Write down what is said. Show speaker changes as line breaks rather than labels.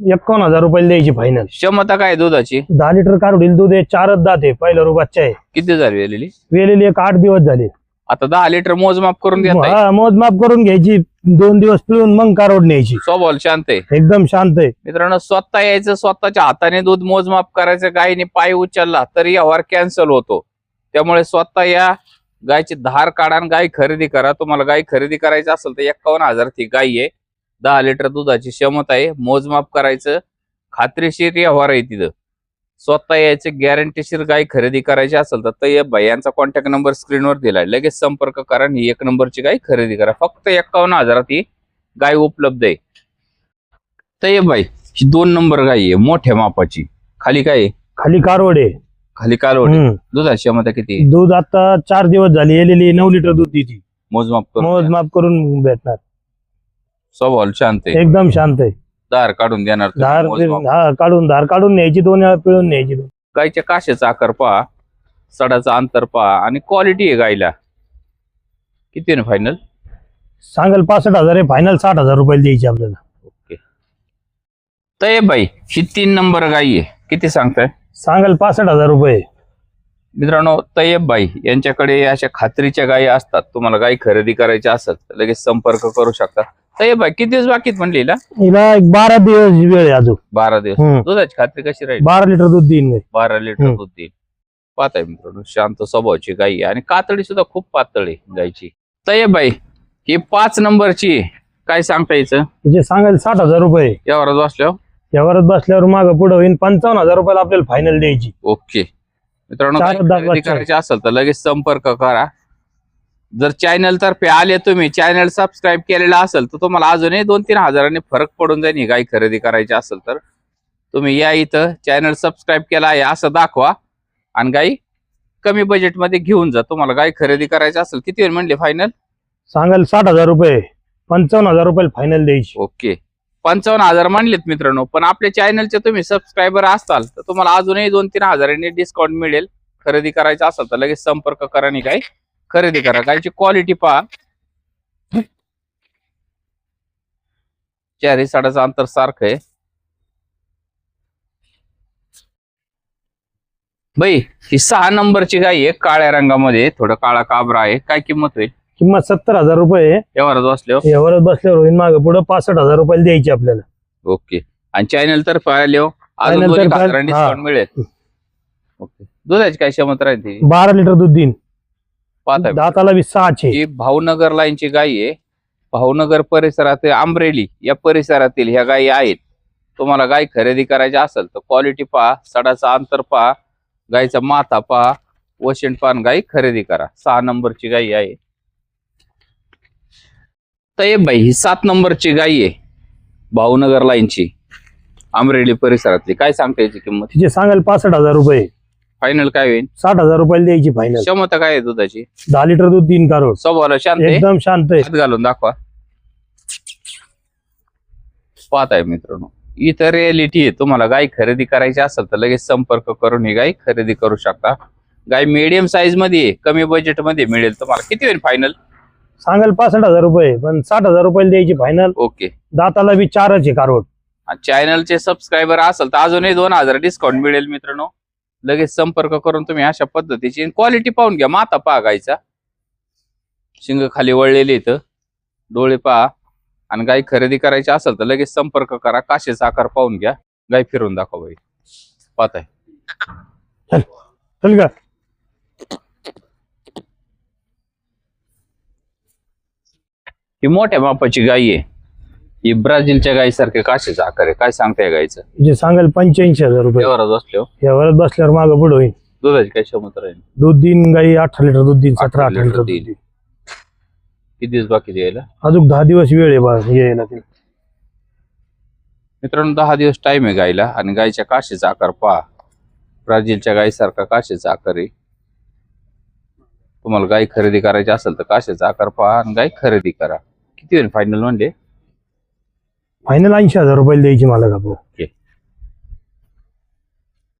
51,000 रुपये द्यायची फायनल.
क्षमता काय दुधाची?
10 लिटर काढून दूध आहे, 4 दात आहे, पहिला रो बच्चा आहे.
किती झाली वेलेली?
वेलेली एक 8 दिवस झाले.
आता 10 लिटर मोजमाप करून देताय?
हा, मोजमाप करून घ्यायची, 2 दिवस पिळून मग कारोड न्यायची.
स्वभाव शांत आहे,
एकदम शांत आहे.
मित्रांनो. स्वतः यायचं, स्वतःच्या हाताने दूध मोजमाप करायचं. गायीने पाय उचलला तरी व्यवहार कॅन्सल होतो. त्यामुळे स्वतः या, गायची धार काढा आणि गाय खरेदी करा. तुम्हाला गाय खरेदी करायची असेल तर 51,000 ती गाय आहे. 10 लिटर दुधाची क्षमता आहे. मोजमाप करायचं, खात्रीशीर व्यवहार आहे तिथं. स्वतः यायचं, गॅरंटीशीर गाय खरेदी करायची असेल तर तय्यब भाई यांचा कॉन्टॅक्ट नंबर स्क्रीनवर दिलाय. लगेच संपर्क करा आणि ही 1 नंबरची गाय खरेदी करा. फक्त 51,000 ही गाय उपलब्ध आहे. तय्यब भाई ही 2 नंबर गाय आहे, मोठ्या मापाची. खाली काय आहे?
खाली कारवड आहे.
खाली कालवड. दुधाची क्षमता किती?
दूध आता 4 दिवस झाले, येलेली 9 लिटर दूध देते.
मोजमाप
मोजमाप करून भेटणार.
स्वभाव शांत आहे,
एकदम शांत आहे.
धार काढून देणार तुम्ही
धार
मोजमाप.
धार काढून न्यायची, 2 वेळा पिळून न्यायची.
गायच्या काशेचा आकार पहा, सडाचं अंतर पहा आणि क्वालिटी आहे गायला. किती आहे फायनल?
सांगाल 65,000 आहे, फायनल 60,000 रुपये द्यायची आपल्याला.
ओके. तय्यब भाई ही 3 नंबर गाय आहे, किती सांगताय?
सांगाल 65,000 रुपये.
मित्रांनो, तय्यब भाई यांच्याकडे अशा खात्रीच्या गायी असतात. तुम्हाला गाय खरेदी करायची असेल तर लगेच संपर्क करू शकता. तय्यब भाई किती दिवस बाकी म्हणले हिला?
हिला एक 12 दिवस वेळ आहे अजून.
12 दिवस. दुधाची खात्री कशी राहील?
12 लिटर दूध देईन.
12 लिटर दूध देईल. पाहताय मित्रांनो, शांत स्वभावाची गाय आहे आणि कातडी सुद्धा खूप पातळ आहे गायची. तय्यब भाई ही 5 नंबरची काय सांगता यायचं?
म्हणजे सांगाल 60,000 रुपये.
यावरच बसल्यावर?
यावरच बसल्यावर मागं पुढे होईल. 55,000 रुपयाला आपल्याला फायनल द्यायची.
ओके मित्रांनो,
चार
गाय
दात
खरेदी
बच्चा.
करायची असेल तर लगेच संपर्क करा. जर चॅनल तर्फे आले, तुम्ही चॅनल सबस्क्राईब केलेला असेल तर तुम्हाला अजूनही 2-3 हजारांनी फरक पडून जाईल. ही गाय खरेदी करायची असेल तर तुम्ही या, इथं चॅनल सबस्क्राईब केला आहे असं दाखवा आणि गाय कमी बजेटमध्ये घेऊन जा. तुम्हाला गाय खरेदी करायची असेल किती वेळ म्हणले फायनल?
सांगाल 60,000 रुपये. 55,000 रुपये फायनल द्यायची.
ओके. 55,000 मानलेत मित्रांनो, पण आपल्या चॅनलचे तुम्ही सबस्क्रायबर असाल तर तुम्हाला अजूनही 2-3 हजारांनी डिस्काउंट मिळेल. खरेदी करायचं असेल तर लगेच संपर्क करा आणि गाय खरेदी करा. गायची क्वालिटी पहा, 4 साडाचं अंतर सारखं आहे. बाई ही 6 नंबरची गाय आहे, काळ्या रंगामध्ये, थोडं काळा काबरा आहे. काय किंमत होईल?
किंमत 70,000 रुपये.
यावरच बसल्यावर?
यावरच बसल्यावर होईल. मागं पुढे 65,000 रुपये द्यायची आपल्याला.
ओके. आणि चॅनल तर्फे आले अजून
Channel
2
तर्फे
हजारांनी डिस्काउंट मिळेल. ओके. दुधाची काय क्षमता राहते?
12 लिटर दूध देईन.
पाहताय
दाताला 6
ही भावनगर लाईनची गाय आहे. भावनगर परिसरातील, अमरेली या परिसरातील ह्या गायी आहेत. तुम्हाला गाय खरेदी करायची असेल तर क्वालिटी पहा, सडाचा अंतर पहा, गायचा माथा पहा, वशिंड पान गाय खरेदी करा. 6 नंबरची गाय आहे. तय्यब भाई ही 7 नंबरची गाय आहे, भावनगर लाईनची, अमरेली परिसरातली. काय सांगता याची किंमत?
तिचे सांगाल 65,000 रुपये.
फायनल काय होईल?
60,000 रुपये द्यायची फायनल.
क्षमता काय आहे दुधाची?
10 लिटर दूध देईन कारोड.
स्वभावाला शांत आहे,
एकदम शांत आहे.
हात घालून दाखवा. पाहताय मित्रांनो, इथं रियालिटी आहे. तुम्हाला गाय खरेदी करायची असेल तर लगेच संपर्क करून ही गाय खरेदी करू शकता. गाय मीडियम साईज मध्ये आहे, कमी बजेट मध्ये मिळेल. तुम्हाला किती होईल फायनल?
सांगाल 65,000 रुपये, पण 60,000 रुपये द्यायची फायनल.
ओके.
दाताला 4 आहे कारोड.
चॅनलचे सबस्क्रायबर असेल तर अजूनही 2,000 डिस्काउंट मिळेल मित्रांनो. लगेच संपर्क करून तुम्ही अशा पद्धतीची क्वालिटी पाहून घ्या. माथा पहा गायचा, शिंग खाली वळलेली इथं, डोळे पहा. आणि गाय खरेदी करायची असेल तर लगेच संपर्क करा. काशेचा आकार पाहून घ्या. गाय फिरून दाखवा बाई. पाहताय
चल का.
ही मोठ्या मापाची गाय आहे. ही ब्राझीलच्या गायीसारखे काशेचा आकार आहे. काय सांगताय गायचं?
जे सांगाल 85,000 रुपये.
यावरच बसल्यावर?
यावरच बसल्यावर मागं पुढे होईल.
दुधाची काय क्षमता राहील?
दूध दिन गाई 18 लिटर दूध दिन. 17-18
लिटर
लिटर
देईल.
दूध.
किती दिवस बाकी द्यायला?
अजून 10 दिवस वेळ आहे बा यायला.
मित्रांनो 10 दिवस टाइम आहे गायला. आणि गायच्या काशेचा आकार पहा, ब्राझीलच्या गायीसारखा काशेचा आकार आहे. तुम्हाला गाय खरेदी करायची असेल तर काशेचा आकार पहा आणि गाय खरेदी करा. किती होईल फायनल म्हणले?
फायनल 80,000 रुपये द्यायची मला का.
ओके.